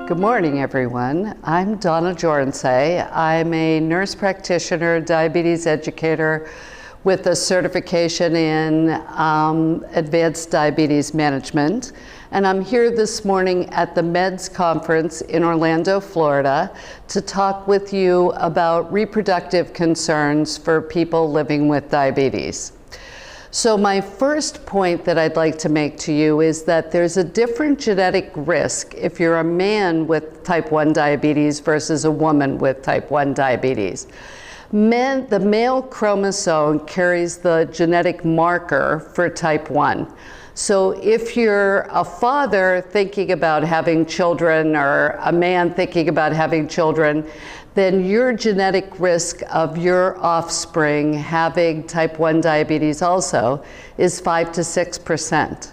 Good morning, everyone. I'm Donna Jornsay. I'm a nurse practitioner, diabetes educator with a certification in advanced diabetes management. And I'm here this morning at the MEDS conference in Orlando, Florida, to talk with you about reproductive concerns for people living with diabetes. So my first point that I'd like to make to you is that there's a different genetic risk if you're a man with type 1 diabetes versus a woman with type 1 diabetes. The male chromosome carries the genetic marker for type 1. So if you're a father thinking about having children or a man thinking about having children, then your genetic risk of your offspring having type 1 diabetes also is 5 to 6%.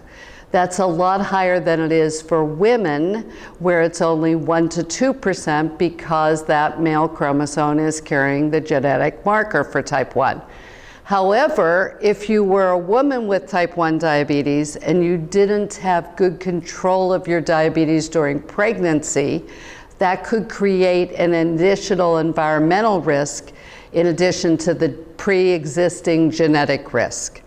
That's a lot higher than it is for women, where it's only 1 to 2% because that male chromosome is carrying the genetic marker for type 1. However, if you were a woman with type 1 diabetes and you didn't have good control of your diabetes during pregnancy, that could create an additional environmental risk in addition to the pre-existing genetic risk.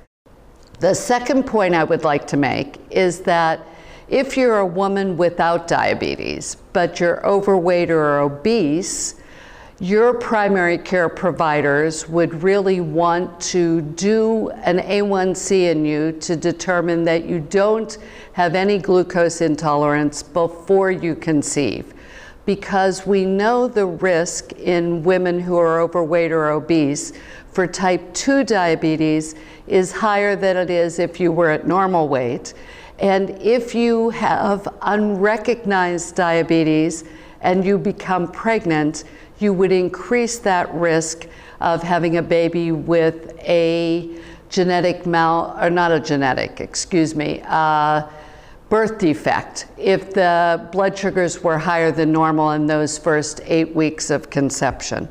The second point I would like to make is that if you're a woman without diabetes, but you're overweight or obese, your primary care providers would really want to do an A1C in you to determine that you don't have any glucose intolerance before you conceive. Because we know the risk in women who are overweight or obese for type 2 diabetes is higher than it is if you were at normal weight. And if you have unrecognized diabetes and you become pregnant, you would increase that risk of having a baby with a birth defect if the blood sugars were higher than normal in those first 8 weeks of conception.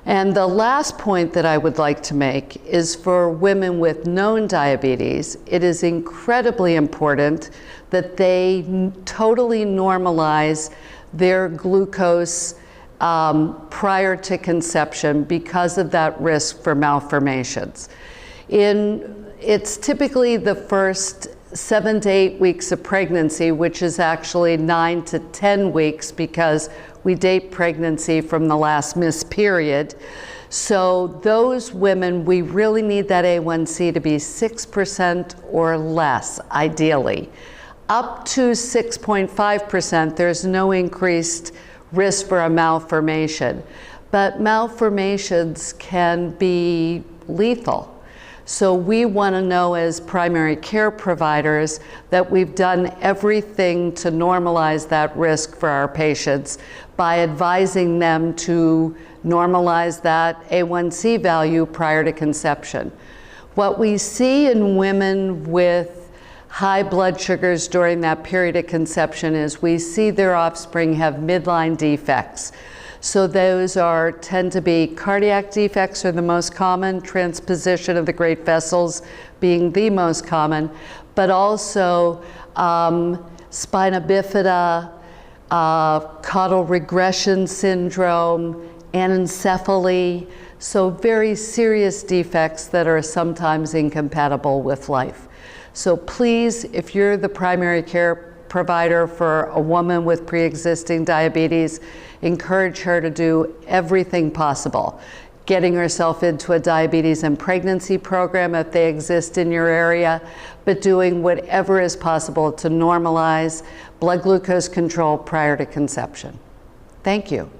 And the last point that I would like to make is for women with known diabetes, it is incredibly important that they totally normalize their glucose prior to conception because of that risk for malformations. It's typically the first 7 to 8 weeks of pregnancy, which is actually 9 to 10 weeks because we date pregnancy from the last missed period. So those women, we really need that A1C to be 6% or less, ideally. Up to 6.5%, there's no increased risk for a malformation. But malformations can be lethal. So we want to know as primary care providers that we've done everything to normalize that risk for our patients by advising them to normalize that A1C value prior to conception. What we see in women with high blood sugars during that period of conception is we see their offspring have midline defects. So those tend to be cardiac defects are the most common, transposition of the great vessels being the most common, but also spina bifida, caudal regression syndrome, anencephaly, so very serious defects that are sometimes incompatible with life. So please, if you're the primary care provider for a woman with pre-existing diabetes, encourage her to do everything possible. Getting herself into a diabetes and pregnancy program if they exist in your area, but doing whatever is possible to normalize blood glucose control prior to conception. Thank you.